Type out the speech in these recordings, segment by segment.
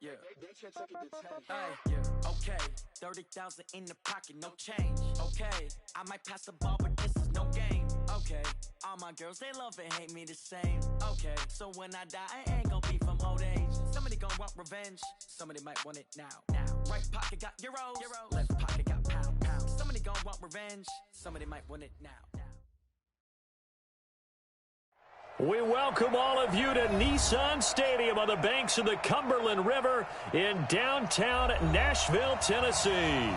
Yeah. Yeah. Okay. 30,000 in the pocket, no change. Okay. I might pass the ball, but this is no game. Okay. All my girls, they love and hate me the same. Okay. So when I die, I ain't gonna be from old age. Somebody gonna want revenge. Somebody might want it now. Right pocket got euros. Left pocket got pound. Somebody gonna want revenge. Somebody might want it now. We welcome all of you to Nissan Stadium on the banks of the Cumberland River in downtown Nashville, Tennessee.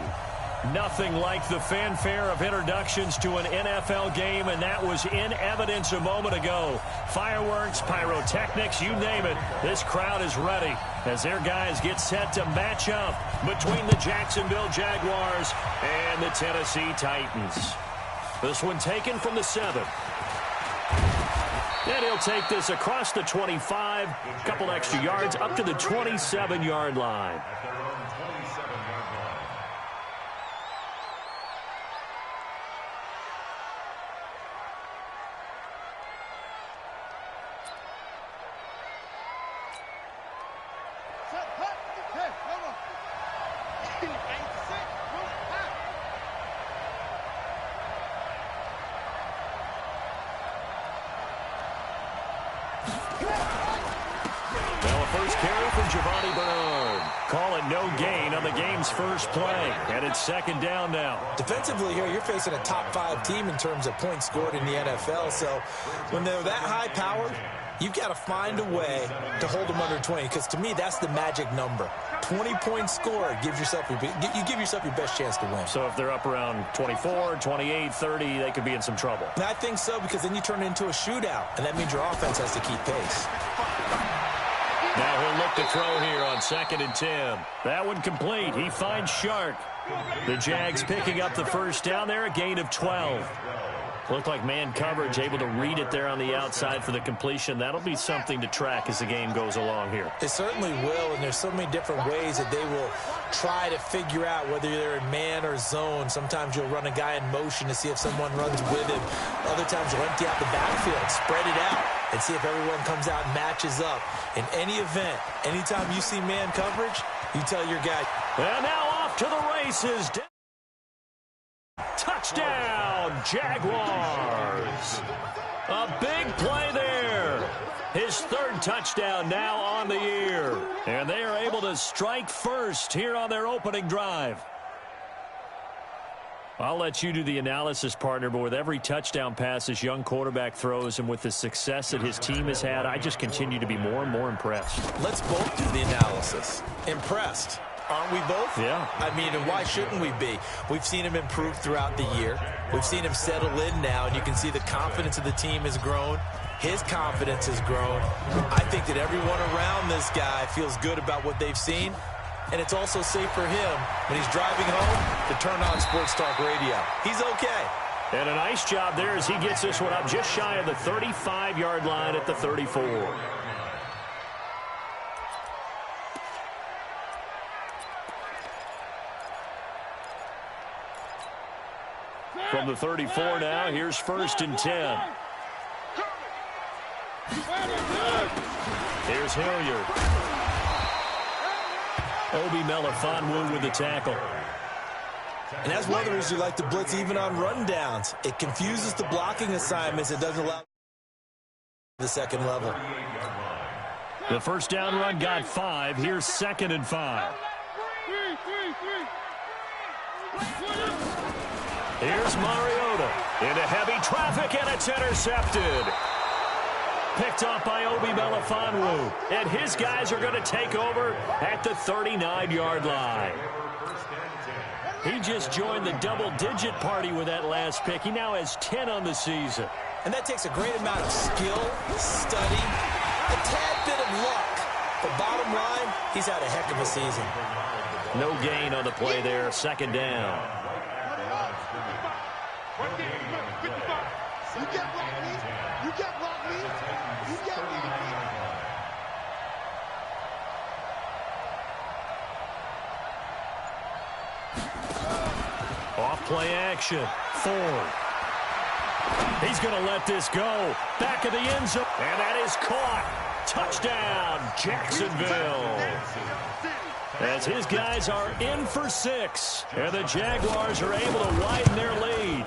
Nothing like the fanfare of introductions to an NFL game, and that was in evidence a moment ago. Fireworks, pyrotechnics, you name it. This crowd is ready as their guys get set to match up between the Jacksonville Jaguars and the Tennessee Titans. This one taken from the 7. And he'll take this across the 25, a couple extra yards, up to the 27-yard line. First play, and it's second down now. Defensively here, you're facing a top-5 team in terms of points scored in the NFL, so when they're that high-powered, you've got to find a way to hold them under 20, because to me, that's the magic number. 20 points scored, you give yourself your best chance to win. So if they're up around 24, 28, 30, they could be in some trouble. And I think so, because then you turn it into a shootout, and that means your offense has to keep pace. Now he'll look to throw here on 2nd and 10. That one complete. He finds Shark. The Jags picking up the first down there, a gain of 12. Looked like man coverage, able to read it there on the outside for the completion. That'll be something to track as the game goes along here. It certainly will, and there's so many different ways that they will try to figure out whether they're in man or zone. Sometimes you'll run a guy in motion to see if someone runs with him. Other times you'll empty out the backfield, spread it out, and see if everyone comes out and matches up. In any event, anytime you see man coverage, you tell your guy. And now off to the races. Touchdown, Jaguars. A big play there. His 3rd touchdown now on the year. And they are able to strike first here on their opening drive. I'll let you do the analysis, partner, but with every touchdown pass this young quarterback throws and with the success that his team has had, I just continue to be more and more impressed. Let's both do the analysis. Impressed. Aren't we both? Yeah. I mean, and why shouldn't we be? We've seen him improve throughout the year. We've seen him settle in now, and you can see the confidence of the team has grown. His confidence has grown. I think that everyone around this guy feels good about what they've seen, and it's also safe for him when he's driving home to turn on Sports Talk Radio. He's okay. And a nice job there as he gets this one up just shy of the 35-yard line at the 34. From the 34 now, here's 1st and 10. Here's Hilliard. Obi Melifonwu with the tackle. And that's one of the reasons you like to blitz even on rundowns. It confuses the blocking assignments. It doesn't allow the second level. The first down run got 5. Here's 2nd and 5. Here's Mariota into heavy traffic, and it's intercepted. Picked off by Obi Melifonwu, and his guys are going to take over at the 39-yard line. He just joined the double-digit party with that last pick. He now has 10 on the season. And that takes a great amount of skill, study, a tad bit of luck. But bottom line, he's had a heck of a season. No gain on the play there, 2nd down. Off play action. Ford. He's going to let this go. Back of the end zone. And that is caught. Touchdown, Jacksonville. As his guys are in for 6, and the Jaguars are able to widen their lead.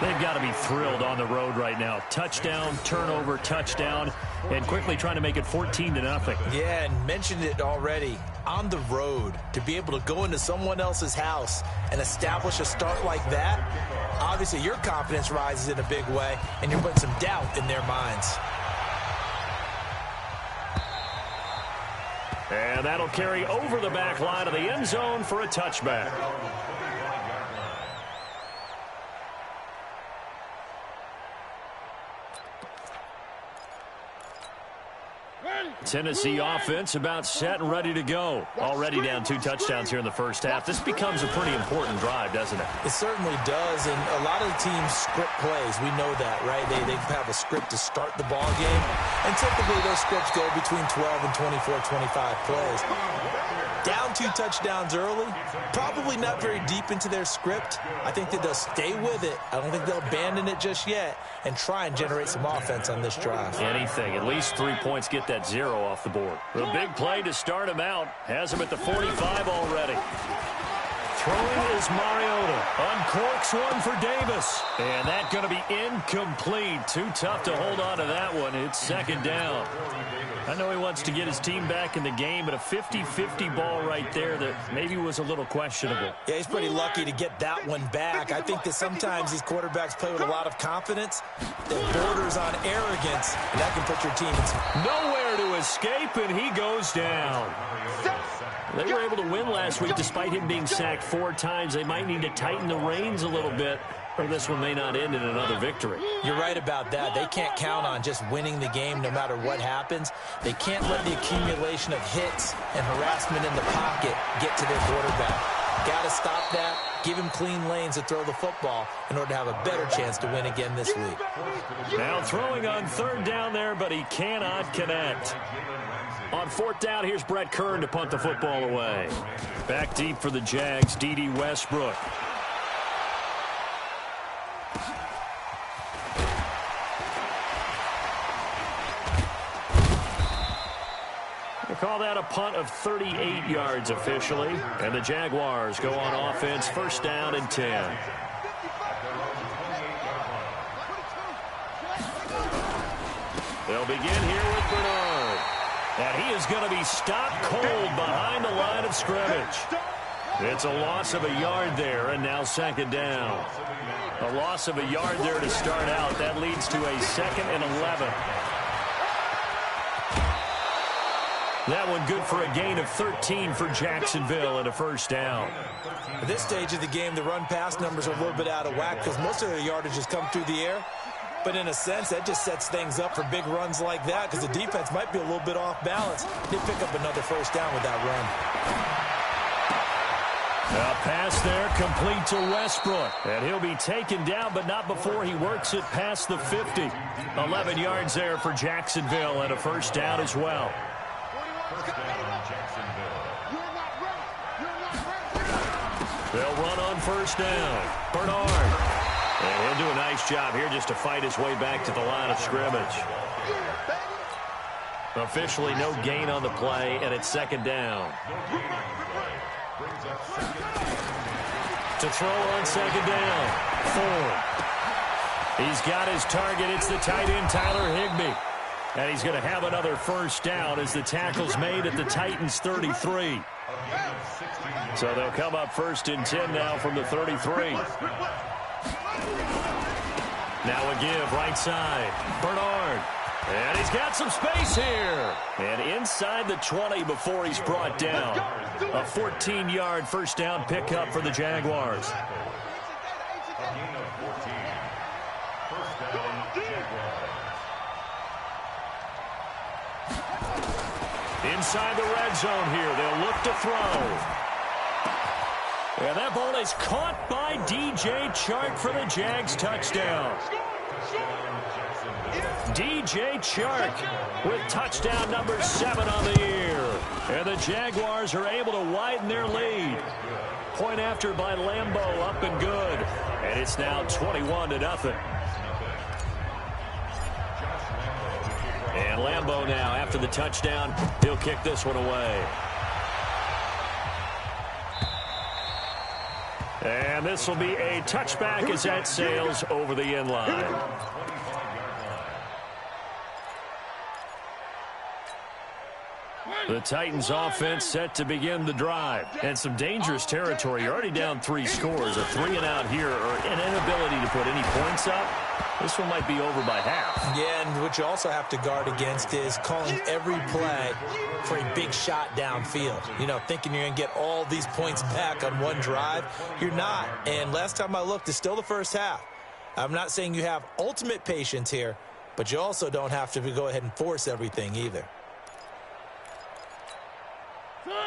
They've got to be thrilled on the road right now. Touchdown, turnover, touchdown, and quickly trying to make it 14-0. Yeah, and mentioned it already. On the road, to be able to go into someone else's house and establish a start like that, obviously your confidence rises in a big way, and you're putting some doubt in their minds. And that'll carry over the back line of the end zone for a touchback. Tennessee offense about set and ready to go. Already down 2 touchdowns here in the first half. This becomes a pretty important drive, doesn't it? It certainly does, and a lot of the teams script plays. We know that, right? They have a script to start the ball game, and typically those scripts go between 12 and 24, 25 plays. Down 2 touchdowns early, probably not very deep into their script. I think that they'll stay with it. I don't think they'll abandon it just yet and try and generate some offense on this drive. Anything. At least 3 points, get that 0 off the board. The big play to start him out. Has him at the 45 already. Throwing is Mariota. Uncorks one for Davis. And that's going to be incomplete. Too tough to hold on to that one. It's second down. I know he wants to get his team back in the game, but a 50-50 ball right there that maybe was a little questionable. Yeah, he's pretty lucky to get that one back. I think that sometimes these quarterbacks play with a lot of confidence that borders on arrogance, and that can put your team in some... Nowhere to escape, and he goes down. They were able to win last week despite him being sacked 4 times. They might need to tighten the reins a little bit, or this one may not end in another victory. You're right about that. They can't count on just winning the game no matter what happens. They can't let the accumulation of hits and harassment in the pocket get to their quarterback. Got to stop that. Give him clean lanes to throw the football in order to have a better chance to win again this week. Now throwing on 3rd down there, but he cannot connect. On 4th down, here's Brett Kern to punt the football away. Back deep for the Jags, D.D. Westbrook. We'll call that a punt of 38 yards officially. And the Jaguars go on offense, 1st down and 10. They'll begin here with Bernard. And he is going to be stopped cold behind the line of scrimmage. It's a loss of a yard there, and now 2nd down. A loss of a yard there to start out. That leads to a 2nd and 11. That one good for a gain of 13 for Jacksonville and a 1st down. At this stage of the game, the run-pass numbers are a little bit out of whack because most of their yardage has come through the air. But in a sense, that just sets things up for big runs like that because the defense might be a little bit off balance. They pick up another 1st down with that run. A pass there complete to Westbrook. And he'll be taken down, but not before he works it past the 50. 11 yards there for Jacksonville and a 1st down as well. They'll run on 1st down. Bernard. And he'll do a nice job here just to fight his way back to the line of scrimmage. Officially no gain on the play, and it's 2nd down. To throw on 2nd down. Ford. He's got his target. It's the tight end, Tyler Higbee. And he's going to have another 1st down as the tackle's made at the Titans' 33. So they'll come up 1st and 10 now from the 33. Now a give, right side. Bernard. And he's got some space here. And inside the 20 before he's brought down. A 14-yard 1st down pickup for the Jaguars. Inside the red zone here. They'll look to throw. And that ball is caught by DJ Chark for the Jags touchdown. DJ Chark with touchdown number 7 on the year. And the Jaguars are able to widen their lead. Point after by Lambeau, up and good. And it's now 21-0. And Lambeau now, after the touchdown, he'll kick this one away. And this will be a touchback as that sails over the end line. The Titans offense set to begin the drive. And some dangerous territory. You're already down 3 scores. A 3-and-out here or an inability to put any points up. This one might be over by half. Yeah, and what you also have to guard against is calling every play for a big shot downfield. You know, thinking you're going to get all these points back on one drive. You're not. And last time I looked, it's still the first half. I'm not saying you have ultimate patience here, but you also don't have to go ahead and force everything either.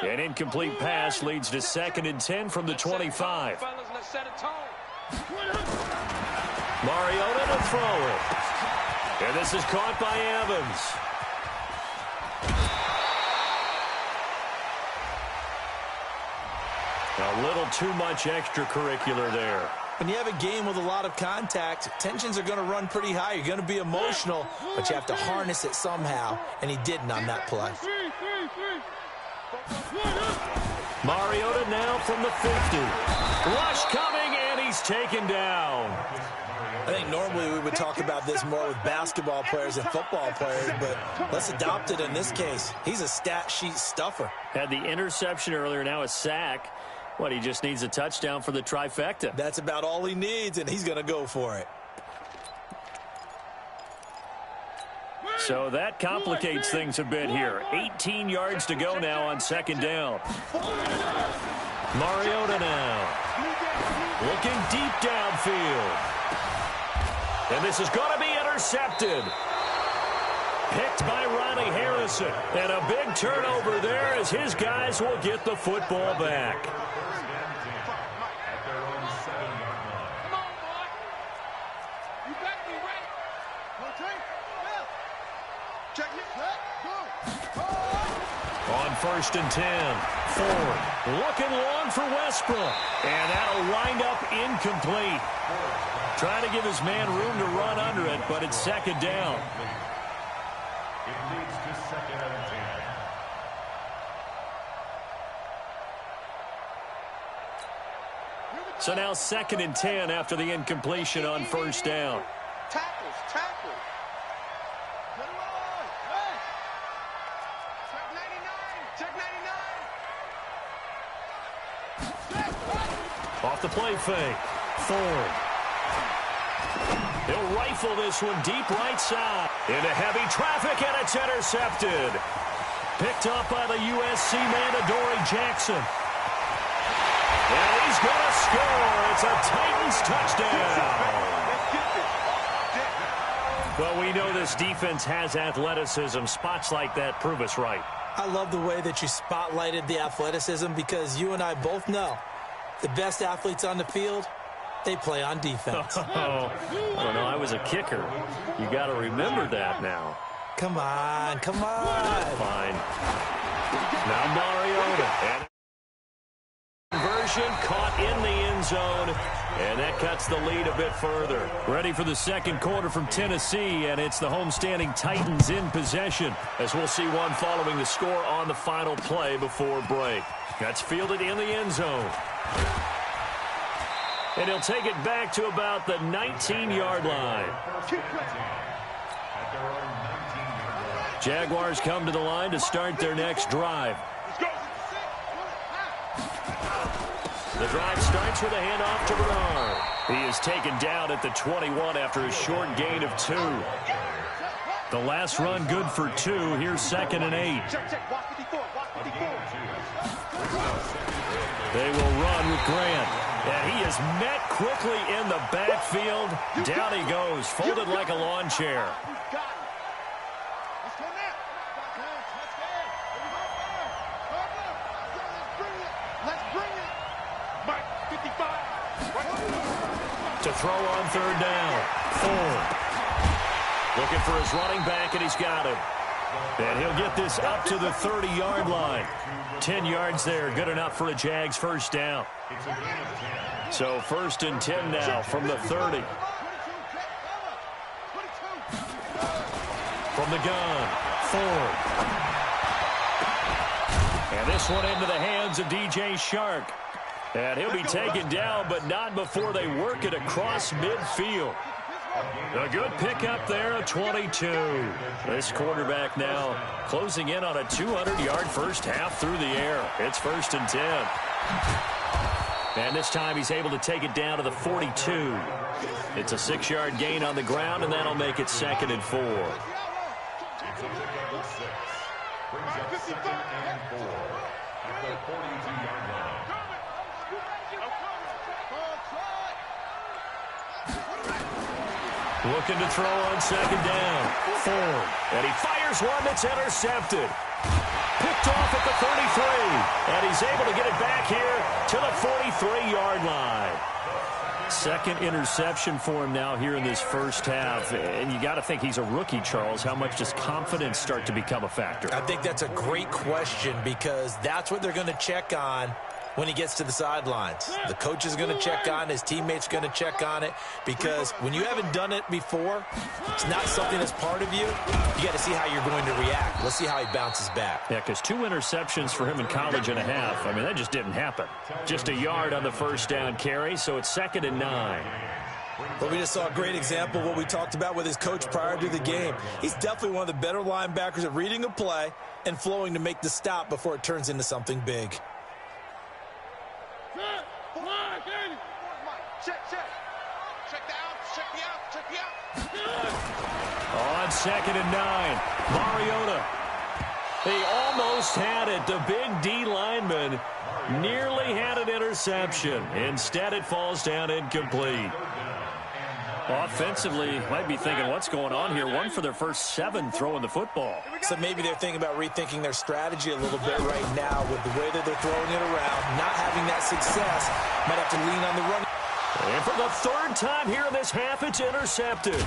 An incomplete pass leads to 2nd and 10 from the 25. Mariota to throw it. And this is caught by Evans. A little too much extracurricular there. When you have a game with a lot of contact, tensions are going to run pretty high. You're going to be emotional, but you have to harness it somehow, and he didn't on that play. Mariota now from the 50. Rush coming, and he's taken down. I think normally we would talk about this more with basketball players and football players, but let's adopt it in this case. He's a stat sheet stuffer. Had the interception earlier, now a sack. What, he just needs a touchdown for the trifecta. That's about all he needs, and he's going to go for it. So that complicates things a bit here. 18 yards to go now on 2nd down. Mariota now. Looking deep downfield. And this is going to be intercepted. Picked by Ronnie Harrison. And a big turnover there as his guys will get the football back. On 1st and 10, Ford looking long for Westbrook. And that'll wind up incomplete. Trying to give his man room to run under it, but it's 2nd down. It leads to 2nd and 10. So now 2nd and 10 after the incompletion on 1st down. Tackles. Off the play fake. Ford. He'll rifle this one deep right side. Into heavy traffic, and it's intercepted. Picked up by the USC man, Adoree Jackson. And he's going to score. It's a Titans touchdown. Well, we know this defense has athleticism. Spots like that prove us right. I love the way that you spotlighted the athleticism because you and I both know the best athletes on the field, they play on defense. I don't know. I was a kicker. You got to remember that now. Come on. Fine. Now Mariota. And conversion caught in the end zone. And that cuts the lead a bit further. Ready for the 2nd quarter from Tennessee, and it's the homestanding Titans in possession, as we'll see one following the score on the final play before break. That's fielded in the end zone. And he'll take it back to about the 19-yard line. Jaguars come to the line to start their next drive. The drive starts with a handoff to Bernard. He is taken down at the 21 after a short gain of 2. The last run good for 2. Here's 2nd and 8. They will run with Grant. And he is met quickly in the backfield. Down he goes, folded like a lawn chair. To throw on 3rd down. Ford. Looking for his running back, and he's got him. And he'll get this up to the 30-yard line. 10 yards there, good enough for a Jags 1st down. So 1st and 10 now from the 30. from the gun. Ford. And this one into the hands of DJ Shark. And he'll be taken down, but not before they work it across midfield. A good pickup there, a 22. This quarterback now closing in on a 200-yard first half through the air. It's 1st and 10. And this time he's able to take it down to the 42. It's a 6-yard gain on the ground, and that'll make it 2nd and 4. It's a pickup of 6. Brings up 2nd and 4 at the 42-yard line. Looking to throw on 2nd down. Ford. And he fires one that's intercepted. Picked off at the 33. And he's able to get it back here to the 43-yard line. 2nd interception for him now here in this first half. And you got to think he's a rookie, Charles. How much does confidence start to become a factor? I think that's a great question because that's what they're going to check on when he gets to the sidelines. The coach is going to check on it. His teammates are going to check on it because when you haven't done it before, it's not something that's part of you. You got to see how you're going to react. Let's see how he bounces back. Yeah, because 2 interceptions for him in college and a half. I mean, that just didn't happen. Just a yard on the first down carry, so it's 2nd and 9. But we just saw a great example of what we talked about with his coach prior to the game. He's definitely one of the better linebackers at reading a play and flowing to make the stop before it turns into something big. On 2nd and 9, Mariota. He almost had it. The big D lineman nearly had an interception. Instead, it falls down incomplete. Offensively, might be thinking, what's going on here? 1 for their first 7 throwing the football. So maybe they're thinking about rethinking their strategy a little bit right now with the way that they're throwing it around. Not having that success, might have to lean on the run. And for the 3rd time here in this half, it's intercepted.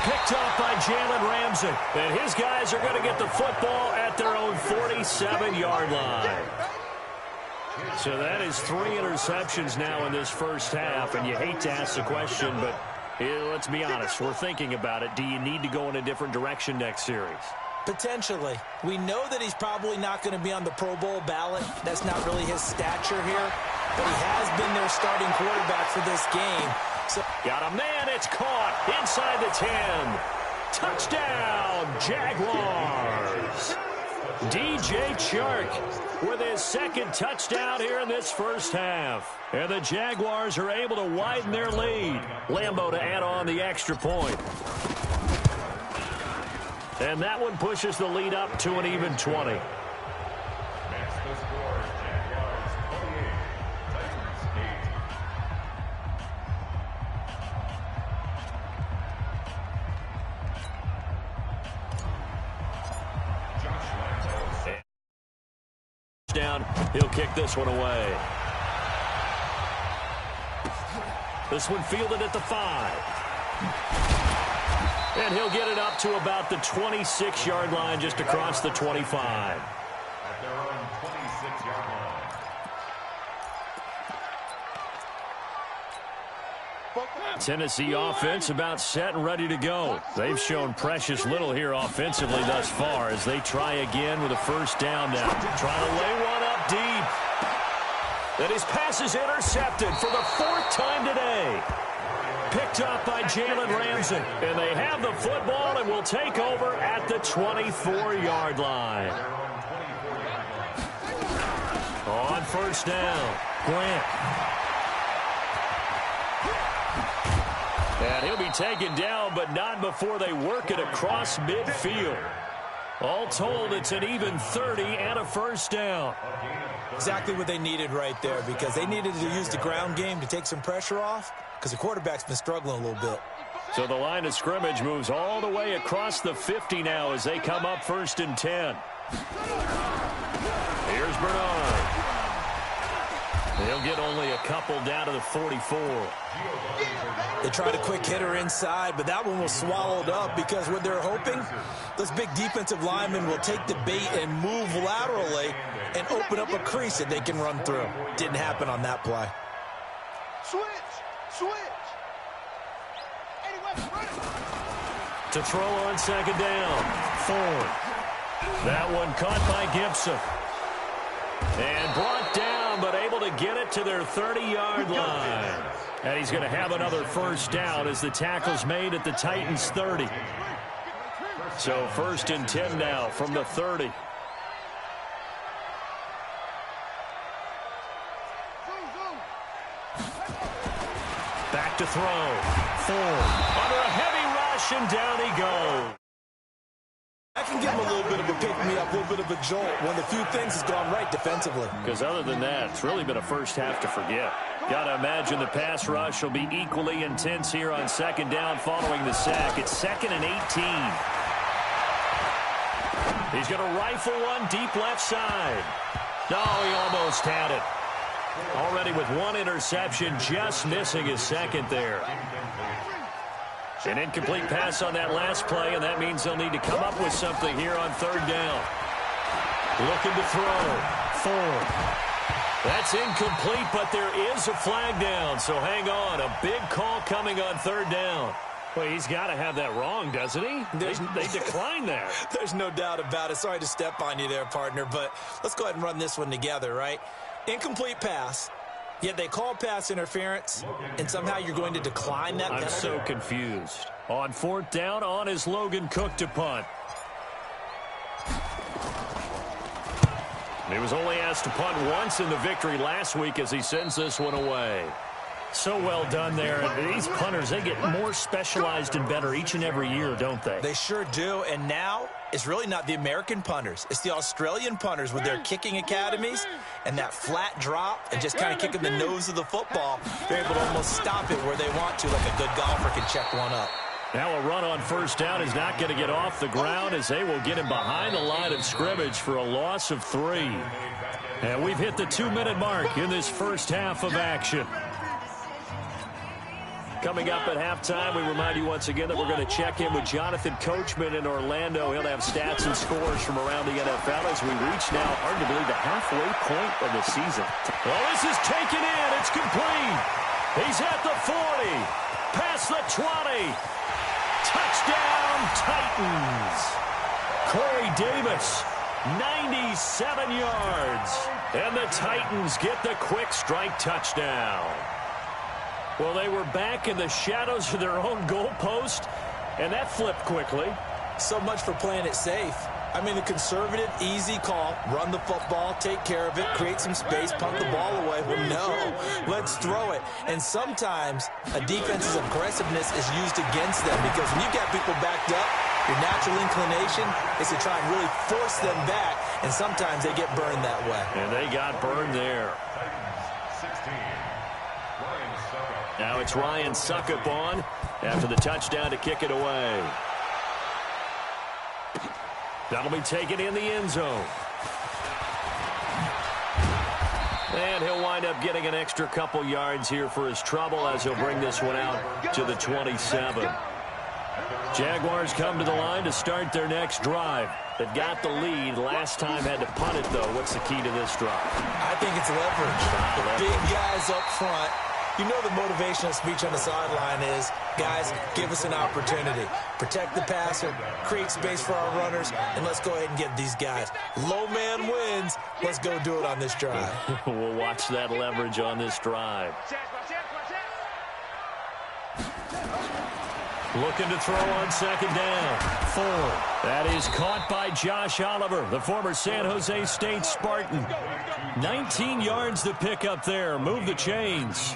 Picked up by Jalen Ramsey. And his guys are going to get the football at their own 47-yard line. So that is 3 interceptions now in this first half. And you hate to ask the question, but let's be honest. We're thinking about it. Do you need to go in a different direction next series? Potentially. We know that he's probably not going to be on the Pro Bowl ballot. That's not really his stature here. But he has been their starting quarterback for this game. So got a man. It's caught inside the 10. Touchdown, Jaguars. DJ Chark with his 2nd touchdown here in this first half. And the Jaguars are able to widen their lead. Lambeau to add on the extra point. And that one pushes the lead up to an even 20. That's the score. Jaguars 28, Titans 8. Josh Lambeau. Down, he'll kick this one away. This one fielded at the 5. And he'll get it up to about the 26-yard line, just across the 25. At their own 26-yard line. Tennessee offense about set and ready to go. They've shown precious little here offensively thus far as they try again with a first down now. Trying to lay one up deep. Then his pass is intercepted for the 4th time today. Picked up by Jalen Ramsey. And they have the football and will take over at the 24-yard line. On first down, Grant. And he'll be taken down, but not before they work it across midfield. All told, it's an even 30 and a first down. Exactly what they needed right there because they needed to use the ground game to take some pressure off because the quarterback's been struggling a little bit. So the line of scrimmage moves all the way across the 50 now as they come up 1st and 10. Here's Bernard. They'll get only a couple down to the 44. They tried a quick hitter inside, but that one was swallowed up because what they're hoping, those big defensive linemen will take the bait and move laterally and open up a crease that they can run through. Didn't happen on that play. Switch! To throw on second down. Ford. That one caught by Gibson. And brought down, but able to get it to their 30-yard line. And he's going to have another first down as the tackle's made at the Titans' 30. So 1st and 10 now from the 30. Back to throw. Ford under a heavy rush, and down he goes. I can give him a little bit of a pick-me-up, a little bit of a jolt when the few things has gone right defensively. Because other than that, it's really been a first half to forget. Got to imagine the pass rush will be equally intense here on second down following the sack. It's 2nd and 18. He's going to rifle one deep left side. No, he almost had it. Already with one interception, just missing his second there. An incomplete pass on that last play, and that means they'll need to come up with something here on 3rd down. Looking to throw. Ford. That's incomplete, but there is a flag down, so hang on. A big call coming on 3rd down. Well, he's got to have that wrong, doesn't he? They declined that. There's no doubt about it. Sorry to step on you there, partner, but let's go ahead and run this one together, right? Incomplete pass. Yet they call pass interference, and somehow you're going to decline that penalty? I'm so confused. On 4th down, on is Logan Cook to punt. He was only asked to punt once in the victory last week as he sends this one away. So well done there. These punters, they get more specialized and better each and every year, don't they? They sure do. And now it's really not the American punters. It's the Australian punters with their kicking academies and that flat drop and just kind of kicking the nose of the football. They're able to almost stop it where they want to, like a good golfer can check one up. Now a run on 1st down is not going to get off the ground as they will get him behind the line of scrimmage for a loss of 3. And we've hit the 2-minute mark in this first half of action. Coming up at halftime, we remind you once again that we're going to check in with Jonathan Coachman in Orlando. He'll have stats and scores from around the NFL as we reach now, hard to believe, the halfway point of the season. Well, this is taken in. It's complete. He's at the 40. Past the 20. Touchdown, Titans. Corey Davis, 97 yards. And the Titans get the quick strike touchdown. Well, they were back in the shadows of their own goalpost, and that flipped quickly. So much for playing it safe. I mean, the conservative, easy call, run the football, take care of it, create some space, punt the ball away. Well, no, let's throw it. And sometimes a defense's aggressiveness is used against them because when you've got people backed up, your natural inclination is to try and really force them back, and sometimes they get burned that way. And they got burned there. Now it's Ryan Suckup on after the touchdown to kick it away. That'll be taken in the end zone. And he'll wind up getting an extra couple yards here for his trouble as he'll bring this one out to the 27. Jaguars come to the line to start their next drive. They've got the lead. Last time had to punt it, though. What's the key to this drive? I think it's leverage. Big guys up front. You know the motivational speech on the sideline is, guys, give us an opportunity. Protect the passer, create space for our runners, and let's go ahead and get these guys. Low man wins. Let's go do it on this drive. We'll watch that leverage on this drive. Looking to throw on second down. Ford. That is caught by Josh Oliver, the former San Jose State Spartan. 19 yards to pick up there. Move the chains.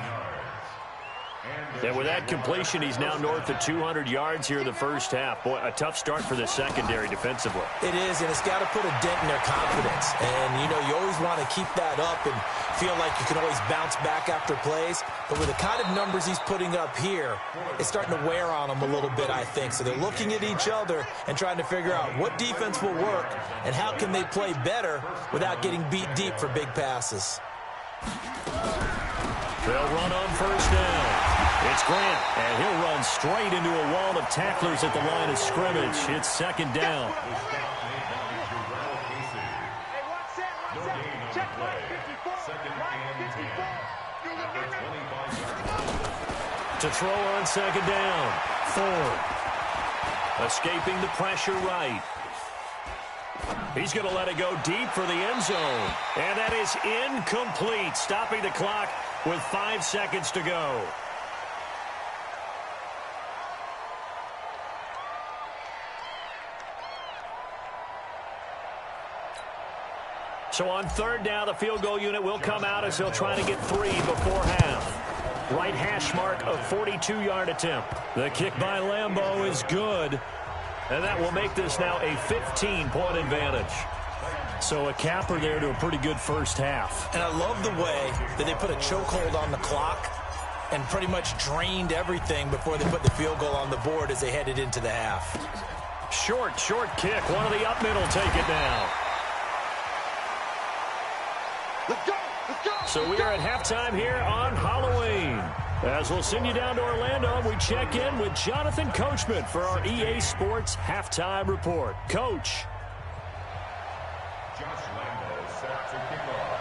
And with that completion, he's now north of 200 yards here in the first half. Boy, a tough start for the secondary defensively. It is, and it's got to put a dent in their confidence. And, you know, you always want to keep that up and feel like you can always bounce back after plays. But with the kind of numbers he's putting up here, it's starting to wear on them a little bit, I think. So they're looking at each other and trying to figure out what defense will work and how can they play better without getting beat deep for big passes. They'll run on first down. It's Grant, and he'll run straight into a wall of tacklers at the line of scrimmage. It's second down. To throw on second down. Ford. Escaping the pressure right. He's going to let it go deep for the end zone. And that is incomplete, stopping the clock with 5 seconds to go. So on third down, the field goal unit will come out as they'll try to get 3 before half. Right hash mark of 42-yard attempt. The kick by Lambeau is good. And that will make this now a 15-point advantage. So a capper there to a pretty good first half. And I love the way that they put a chokehold on the clock and pretty much drained everything before they put the field goal on the board as they headed into the half. Short kick. One of the up middle take it now. Let's go! Let's go! So we are at halftime here on Halloween. As we'll send you down to Orlando, we check in with Jonathan Coachman for our EA Sports Halftime Report. Coach. Josh Lambeau set to kick off.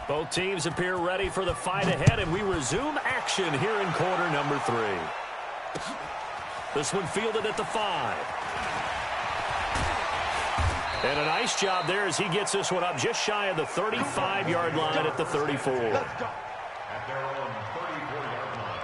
Both teams appear ready for the fight ahead, and we resume action here in quarter number 3. This one fielded at the 5. And a nice job there as he gets this one up just shy of the 35-yard line at the 34. At their own 34-yard line.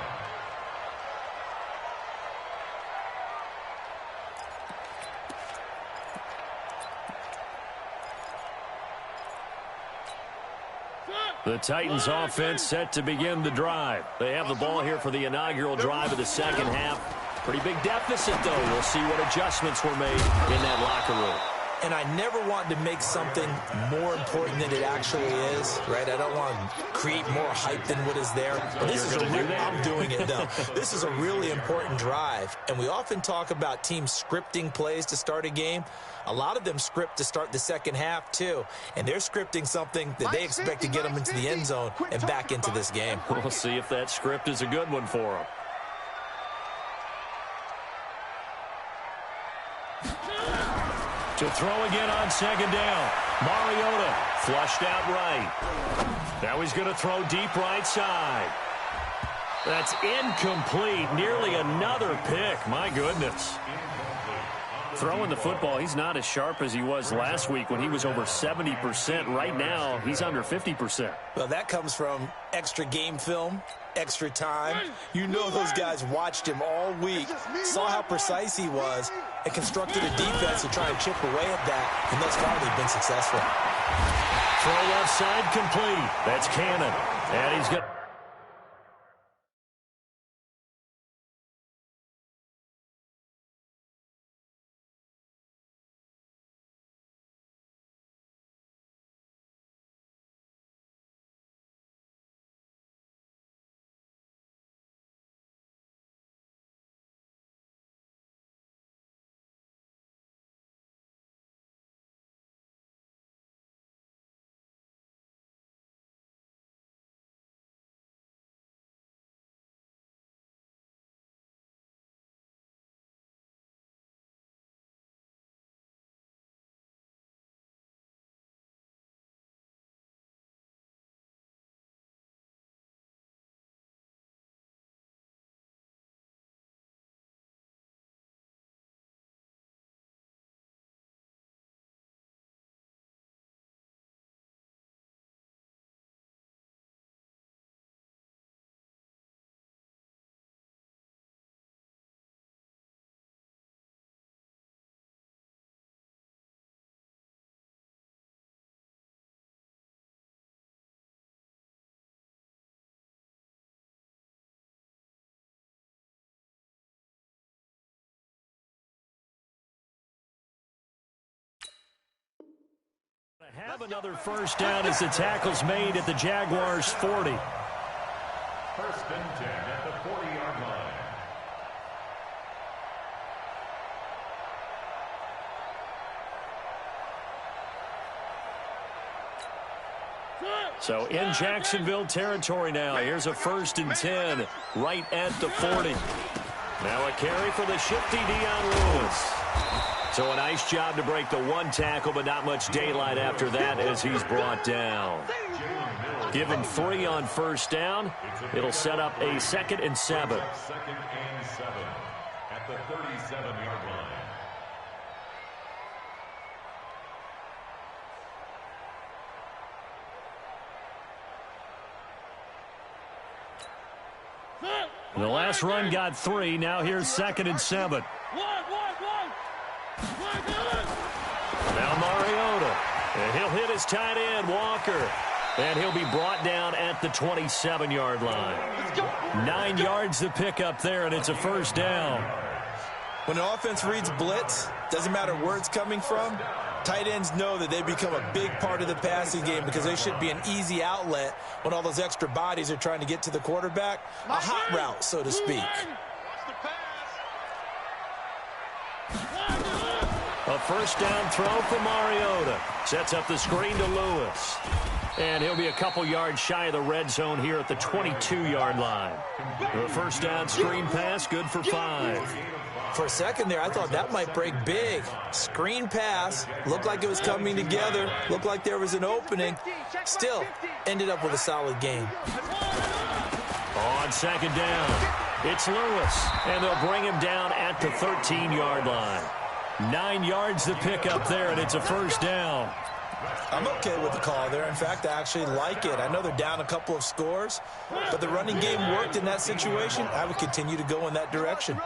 The Titans offense set to begin the drive. They have the ball here for the inaugural drive of the second half. Pretty big deficit, though. We'll see what adjustments were made in that locker room. And I never want to make something more important than it actually is, right? I don't want to create more hype than what is there. But this is I'm doing it, though. This is a really important drive. And we often talk about teams scripting plays to start a game. A lot of them script to start the second half, too. And they're scripting something that they expect to get them into the end zone and back into this game. We'll see if that script is a good one for them. To throw again on second down. Mariota flushed out right. Now he's going to throw deep right side. That's incomplete. Nearly another pick. My goodness. Throwing the football, he's not as sharp as he was last week when he was over 70%. Right now, he's under 50%. Well, that comes from extra game film, extra time. You know those guys watched him all week, saw how precise he was, and constructed a defense to try and chip away at that, and thus far they've been successful. Throw left side complete. That's Cannon. And he's got... Have another first down as the tackle's made at the Jaguars' 40. First and 10 at the 40-yard line. So in Jacksonville territory now. Here's a first and 10 right at the 40. Now a carry for the shifty Dion Lewis. So a nice job to break the one tackle, but not much daylight after that as he's brought down. Give him 3 on first down. It'll set up a 2nd and 7. 2nd and 7 at the 37-yard line. The last run got 3. Now here's 2nd and 7. Now Mariota. And he'll hit his tight end, Walker. And he'll be brought down at the 27-yard line. 9 yards to pick up there, and it's a first down. When the offense reads blitz, doesn't matter where it's coming from, tight ends know that they become a big part of the passing game because they should be an easy outlet when all those extra bodies are trying to get to the quarterback. A hot route, so to speak. A first down throw for Mariota. Sets up the screen to Lewis. And he'll be a couple yards shy of the red zone here at the 22-yard line. The first down screen pass, good for 5. For a second there, I thought that might break big. Screen pass, looked like it was coming together, looked like there was an opening. Still, ended up with a solid game. On 2nd down, it's Lewis, and they'll bring him down at the 13-yard line. 9 yards to pick up there, and it's a first down. I'm okay with the call there. In fact, I actually like it. I know they're down a couple of scores, but the running game worked in that situation. I would continue to go in that direction.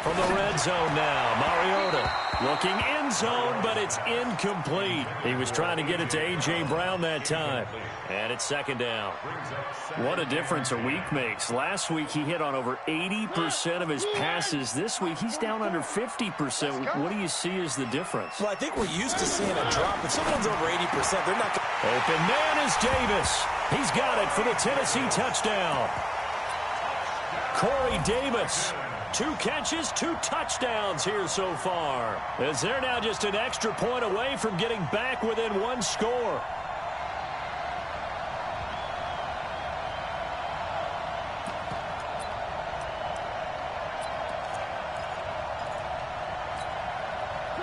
From the red zone now, Mariota looking end zone, but it's incomplete. He was trying to get it to A.J. Brown that time. And it's 2nd down. What a difference a week makes. Last week he hit on over 80% of his passes. This week he's down under 50%. What do you see as the difference? Well, I think we're used to seeing a drop. If someone's over 80%, they're not going to... Open man is Davis. He's got it for the Tennessee touchdown. Corey Davis. 2 catches, 2 touchdowns here so far. As they're now just an extra point away from getting back within 1 score.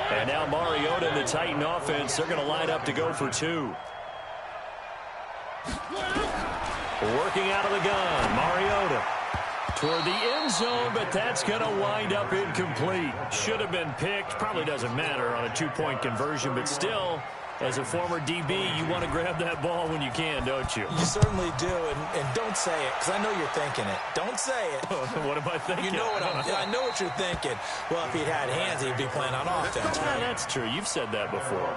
And now Mariota and the Titan offense, they're going to line up to go for 2. Working out of the gun, Mariota. Toward the end zone, but that's going to wind up incomplete. Should have been picked. Probably doesn't matter on a 2-point conversion, but still, as a former DB, you want to grab that ball when you can, don't you? You certainly do, and don't say it, because I know you're thinking it. Don't say it. What am I thinking? You know what I know what you're thinking. Well, if he'd had hands, he'd be playing on offense, right? That's true. You've said that before.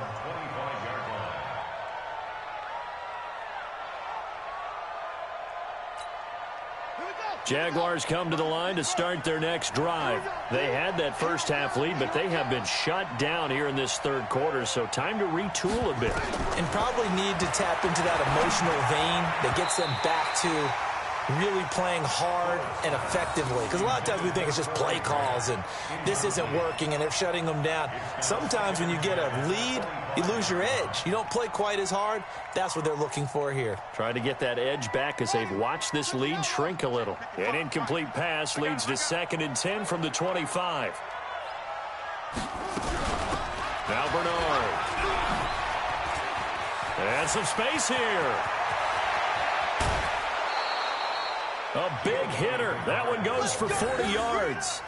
Jaguars come to the line to start their next drive. They had that first half lead, but they have been shut down here in this 3rd quarter, so time to retool a bit. And probably need to tap into that emotional vein that gets them back to really playing hard and effectively. Because a lot of times we think it's just play calls and this isn't working and they're shutting them down. Sometimes when you get a lead, you lose your edge. You don't play quite as hard. That's what they're looking for here. Trying to get that edge back as they've watched this lead shrink a little. An incomplete pass leads to 2nd and 10 from the 25. Now Bernard. And some space here. A big hitter. That one goes for 40 yards.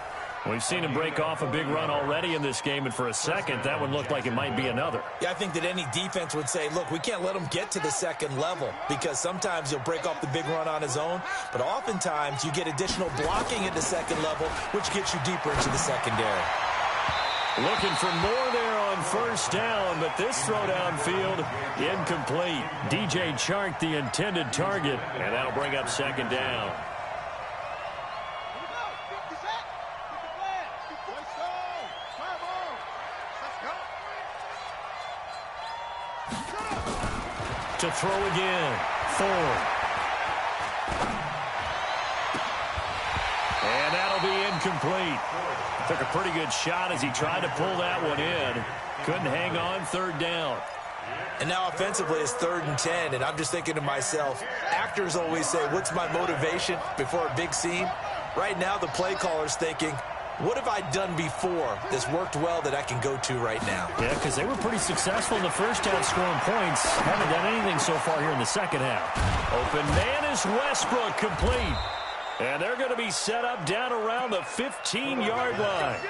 We've seen him break off a big run already in this game, and for a second, that one looked like it might be another. Yeah, I think that any defense would say, look, we can't let him get to the 2nd level because sometimes he'll break off the big run on his own, but oftentimes you get additional blocking at the 2nd level, which gets you deeper into the secondary. Looking for more there on first down, but this throw downfield incomplete. DJ Chark, the intended target, and that'll bring up 2nd down. To throw again, Ford. And that'll be incomplete. Took a pretty good shot as he tried to pull that one in. Couldn't hang on, 3rd down. And now offensively it's 3rd and 10, and I'm just thinking to myself, actors always say, what's my motivation before a big scene? Right now the play caller's thinking, what have I done before that's worked well that I can go to right now? Yeah, because they were pretty successful in the first half scoring points. Haven't done anything so far here in the second half. Open man is Westbrook, complete. And they're going to be set up down around the 15-yard line.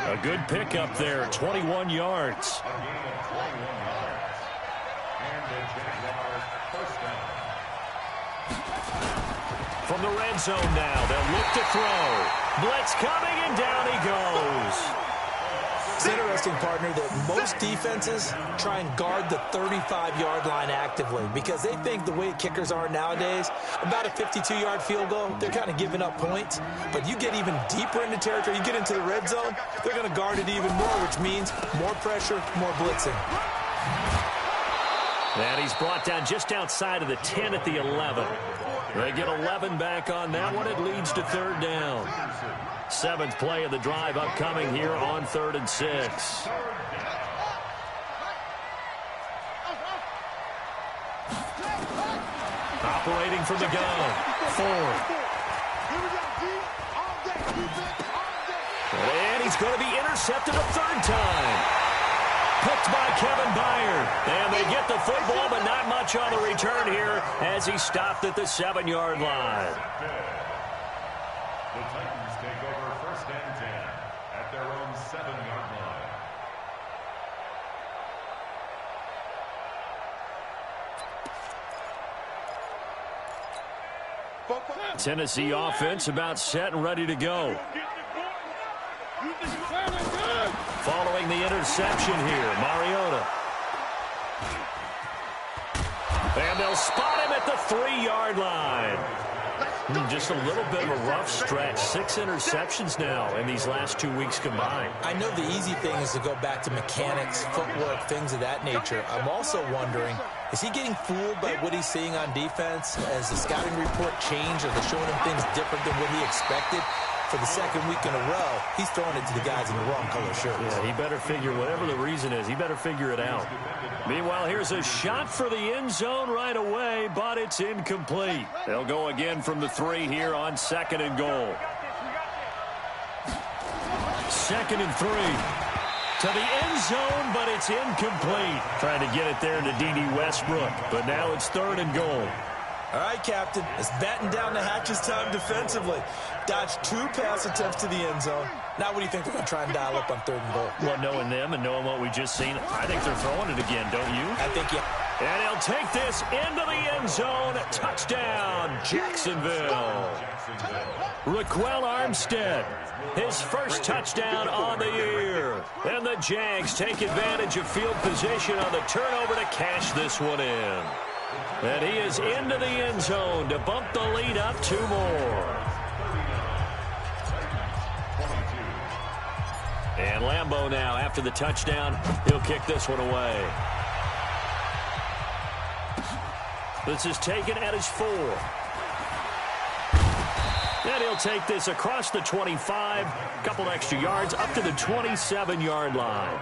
A good pickup there, 21 yards. From the red zone now, they'll look to throw. Blitz coming, and down he goes. It's interesting, partner, that most defenses try and guard the 35-yard line actively because they think the way kickers are nowadays, about a 52-yard field goal, they're kind of giving up points. But you get even deeper into territory, you get into the red zone, they're going to guard it even more, which means more pressure, more blitzing. And he's brought down just outside of the 10 at the 11. They get 11 back on that one. It leads to third down. Seventh play of the drive upcoming here on 3rd and 6. Operating from the gun. Ford. And he's going to be intercepted a third time. Picked by Kevin Byard. And they get the football, but not much on the return here as he stopped at the 7-yard line. The Titans take over 1st and 10 at their own 7-yard line. Tennessee offense about set and ready to go. Following the interception here, Mariota. And they'll spot him at the 3-yard line. Just a little bit of a rough stretch. 6 interceptions now in these last 2 weeks combined. I know the easy thing is to go back to mechanics, footwork, things of that nature. I'm also wondering, is he getting fooled by what he's seeing on defense? Has the scouting report changed? Are they showing him things different than what he expected? For the second week in a row, he's throwing it to the guys in the wrong color shirts. Yeah, he better figure, whatever the reason is, he better figure it out. Meanwhile, here's a shot for the end zone right away, but it's incomplete. They'll go again from the 3 here on 2nd and goal. 2nd and 3. To the end zone, but it's incomplete. Trying to get it there to D.D. Westbrook, but now it's 3rd and goal. All right, Captain, it's batten down the hatches time defensively. Dodged 2 pass attempts to the end zone. Now what do you think they're going to try and dial up on 3rd and goal? Well, knowing them and knowing what we just seen, I think they're throwing it again, don't you? I think, yeah. And he'll take this into the end zone. Touchdown, Jacksonville. Raquel Armstead, his first touchdown on the year. And the Jags take advantage of field position on the turnover to cash this one in. And he is into the end zone to bump the lead up 2 more. And Lambeau now, after the touchdown, he'll kick this one away. This is taken at his 4. And he'll take this across the 25, couple extra yards, up to the 27-yard line.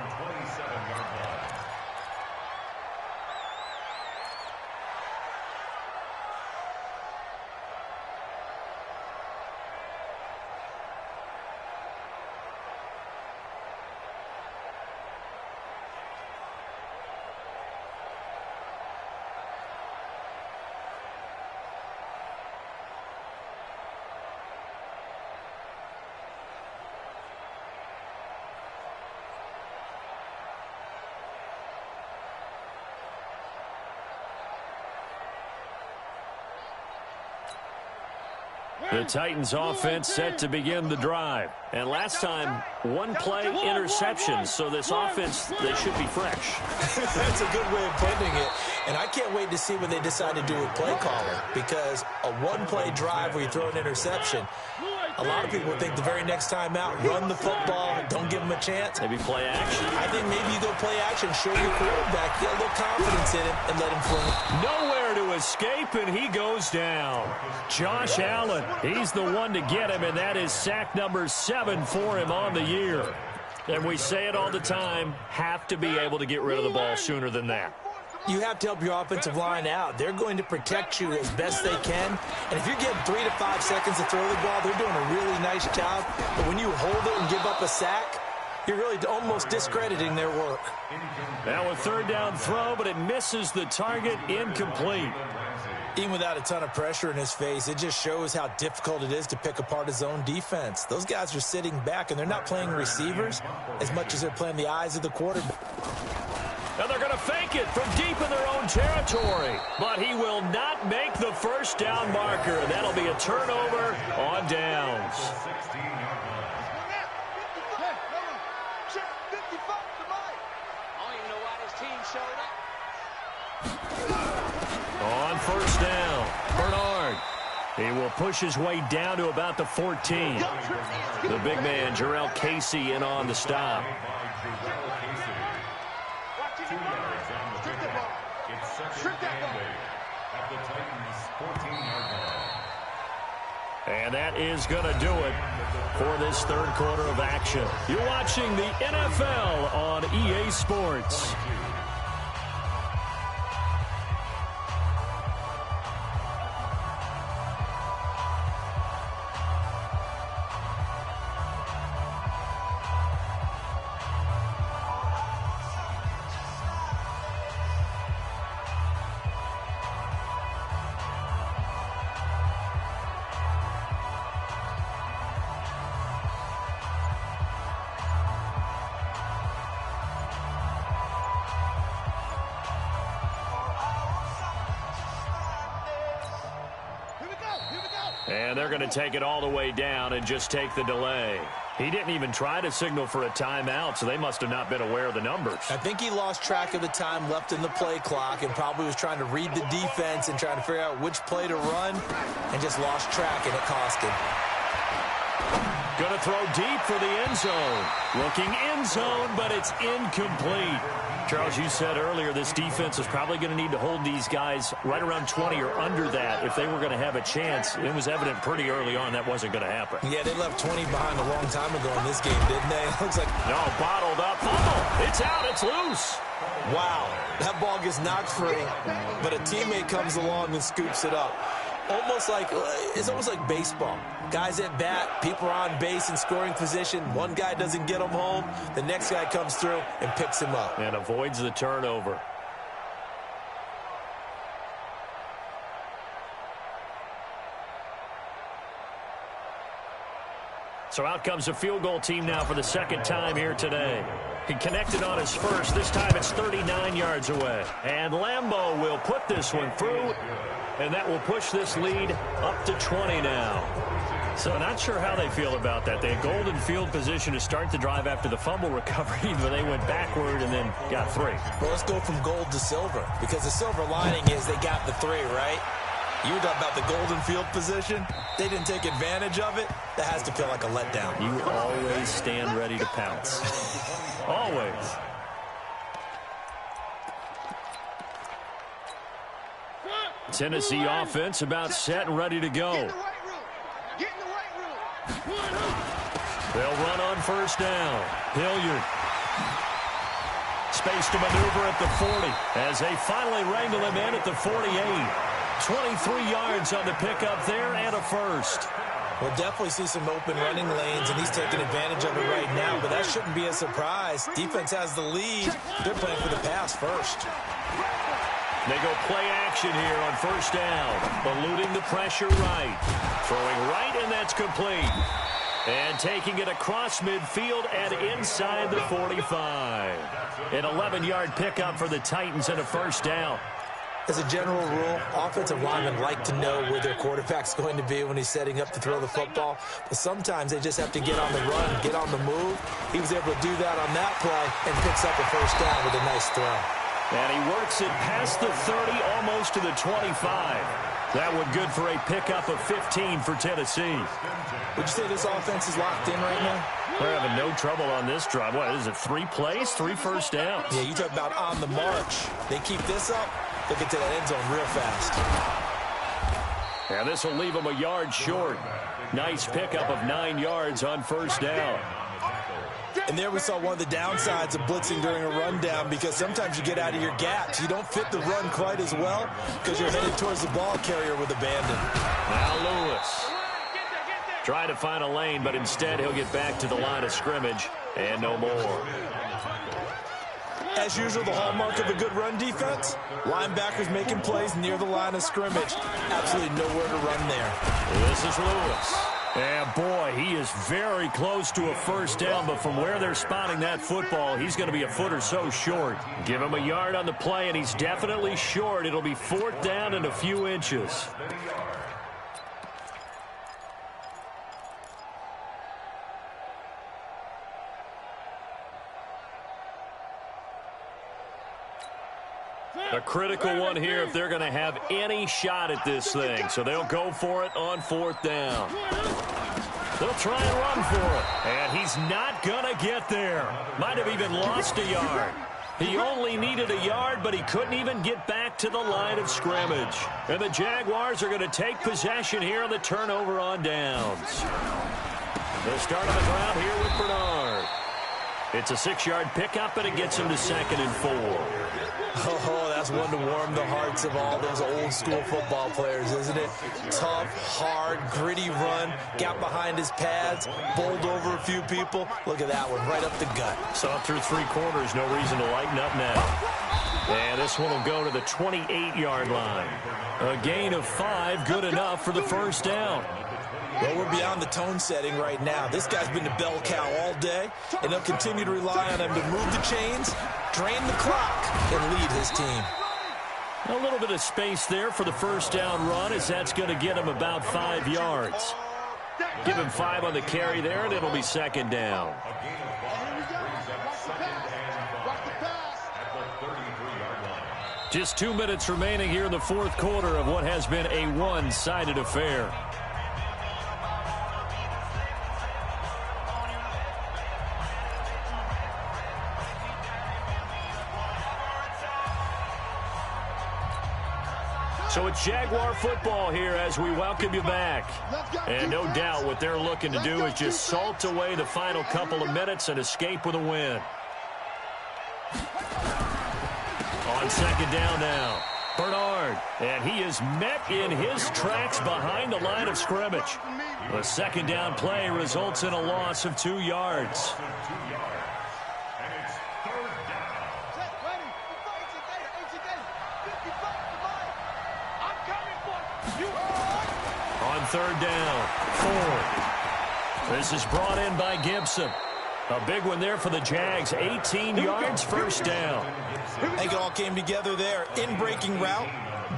The Titans offense set to begin the drive. And last time, 1-play interception. So this offense, they should be fresh. That's a good way of putting it. And I can't wait to see what they decide to do with play calling. Because a 1-play drive where you throw an interception, a lot of people would think the very next time out, run the football, don't give them a chance. Maybe play action. I think maybe you go play action, show your quarterback, get a little confidence in him, and let him fling. Nowhere to escape, and he goes down. Josh Allen, he's the one to get him, and that is sack number 7 for him on the year. And we say it all the time, have to be able to get rid of the ball sooner than that. You have to help your offensive line out. They're going to protect you as best they can. And if you're getting 3 to 5 seconds to throw the ball, they're doing a really nice job. But when you hold it and give up a sack, you're really almost discrediting their work. Now a third down throw, but it misses the target, incomplete. Even without a ton of pressure in his face, it just shows how difficult it is to pick apart his own defense. Those guys are sitting back, and they're not playing receivers as much as they're playing the eyes of the quarterback. Now they're going to fake it from deep in their own territory. But he will not make the first down marker. That'll be a turnover on downs. On first down, Bernard. He will push his way down to about the 14. The big man, Jarrell Casey, in on the stop. And that is going to do it for this third quarter of action. You're watching the NFL on EA Sports. And they're going to take it all the way down and just take the delay. He didn't even try to signal for a timeout, so they must have not been aware of the numbers. I think he lost track of the time left in the play clock and probably was trying to read the defense and trying to figure out which play to run and just lost track, and it cost him. Going to throw deep for the end zone. Looking end zone, but it's incomplete. Charles, you said earlier this defense is probably going to need to hold these guys right around 20 or under that if they were going to have a chance. It was evident pretty early on that wasn't going to happen. Yeah, they left 20 behind a long time ago in this game, didn't they? It looks like... No, bottled up. Fumble. It's out. It's loose. Wow. That ball gets knocked free, but a teammate comes along and scoops it up. It's almost like baseball. Guys at bat, people are on base in scoring position. One guy doesn't get them home. The next guy comes through and picks him up. And avoids the turnover. So out comes a field goal team now for the second time here today. He connected on his first. This time it's 39 yards away. And Lambeau will put this one through. And that will push this lead up to 20 now. So not sure how they feel about that. They had golden field position to start the drive after the fumble recovery, but they went backward and then got 3. Well, let's go from gold to silver, because the silver lining is they got the 3, right? You were talking about the golden field position. They didn't take advantage of it. That has to feel like a letdown. You always stand ready to pounce. Always. Tennessee offense about set and ready to go. They'll run on first down. Hilliard. Space to maneuver at the 40 as they finally wrangle him in at the 48. 23 yards on the pickup there and a first. We'll definitely see some open running lanes, and he's taking advantage of it right now, but that shouldn't be a surprise. Defense has the lead. They're playing for the pass first. They go play action here on first down. Eluding the pressure right. Throwing right, and that's complete. And taking it across midfield and inside the 45. An 11-yard pickup for the Titans and a first down. As a general rule, offensive linemen like to know where their quarterback's going to be when he's setting up to throw the football. But sometimes they just have to get on the run, get on the move. He was able to do that on that play and picks up a first down with a nice throw. And he works it past the 30, almost to the 25. That one good for a pickup of 15 for Tennessee. Would you say this offense is locked in right now? They're having no trouble on this drive. What is it, 3 plays, 3 first downs? Yeah, you talk about on the march. They keep this up, they'll get to that end zone real fast. And this will leave them a yard short. Nice pickup of 9 yards on first down. And there we saw one of the downsides of blitzing during a rundown, because sometimes you get out of your gaps. You don't fit the run quite as well because you're headed towards the ball carrier with abandon. Now Lewis. Trying to find a lane, but instead he'll get back to the line of scrimmage and no more. As usual, the hallmark of a good run defense, linebackers making plays near the line of scrimmage. Absolutely nowhere to run there. This is Lewis. And boy, he is very close to a first down, but from where they're spotting that football, he's going to be a foot or so short. Give him a yard on the play, and he's definitely short. It'll be 4th down and a few inches. A critical one here if they're going to have any shot at this thing. So they'll go for it on 4th down. They'll try and run for it. And he's not going to get there. Might have even lost a yard. He only needed a yard, but he couldn't even get back to the line of scrimmage. And the Jaguars are going to take possession here on the turnover on downs. They'll start on the ground here with Bernard. It's a 6-yard pickup, and it gets him to 2nd and 4. Oh, that's one to warm the hearts of all those old-school football players, isn't it? Tough, hard, gritty run, got behind his pads, bowled over a few people. Look at that one, right up the gut. Saw through 3 quarters, no reason to lighten up now. And this one will go to the 28-yard line. A gain of 5, good enough for the first down. Well, we're beyond the tone setting right now. This guy's been the bell cow all day, and they'll continue to rely on him to move the chains, drain the clock, and lead his team. A little bit of space there for the first down run, as that's going to get him about 5 yards. Give him 5 on the carry there, and it'll be 2nd down. Just 2 minutes remaining here in the 4th quarter of what has been a one-sided affair. So it's Jaguar football here as we welcome you back. And no doubt what they're looking to do is just salt away the final couple of minutes and escape with a win. On 2nd down now, Bernard. And he is met in his tracks behind the line of scrimmage. The 2nd down play results in a loss of 2 yards. On 3rd down, Ford. This is brought in by Gibson. A big one there for the Jags. 18 yards, first down. I think it all came together there. In-breaking route,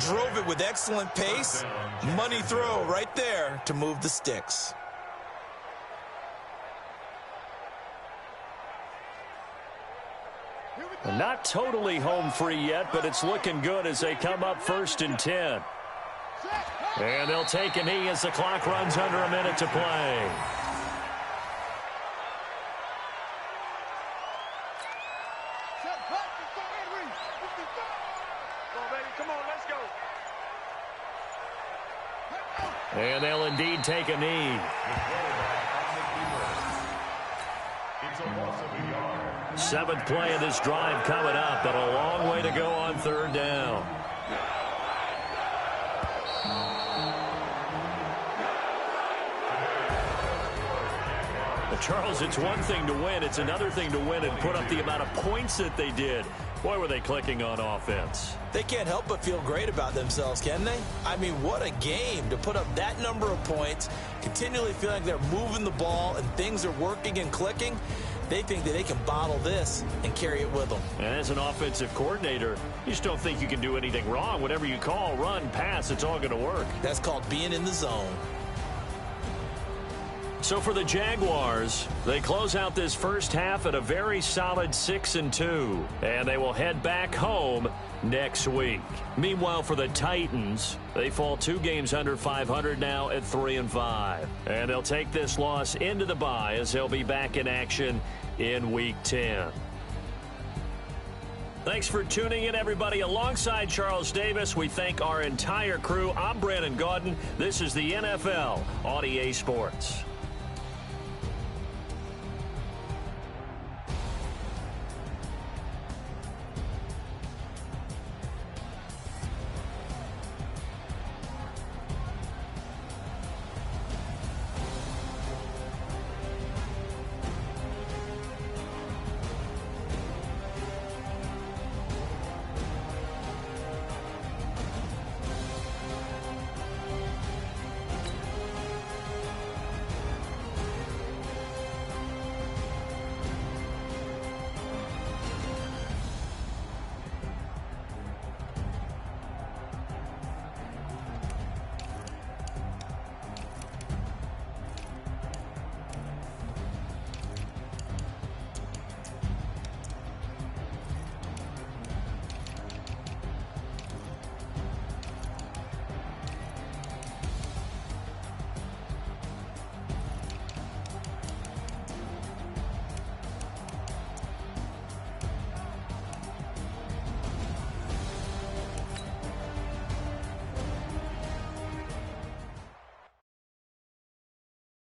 drove it with excellent pace. Money throw right there to move the sticks. Not totally home free yet, but it's looking good as they come up 1st and 10. And they'll take a knee as the clock runs under a minute to play. And they'll indeed take a knee. 7th play of this drive coming up, but a long way to go on 3rd down. Charles, it's one thing to win. It's another thing to win and put up the amount of points that they did. Boy, were they clicking on offense. They can't help but feel great about themselves, can they? I mean, what a game to put up that number of points, continually feeling like they're moving the ball and things are working and clicking. They think that they can bottle this and carry it with them. And as an offensive coordinator, you just don't think you can do anything wrong. Whatever you call, run, pass, it's all going to work. That's called being in the zone. So for the Jaguars, they close out this first half at a very solid 6-2, and they will head back home next week. Meanwhile, for the Titans, they fall 2 games under 500 now at 3-5, and they'll take this loss into the bye as they'll be back in action in Week 10. Thanks for tuning in, everybody. Alongside Charles Davis, we thank our entire crew. I'm Brandon Gaudin. This is the NFL on EA Sports.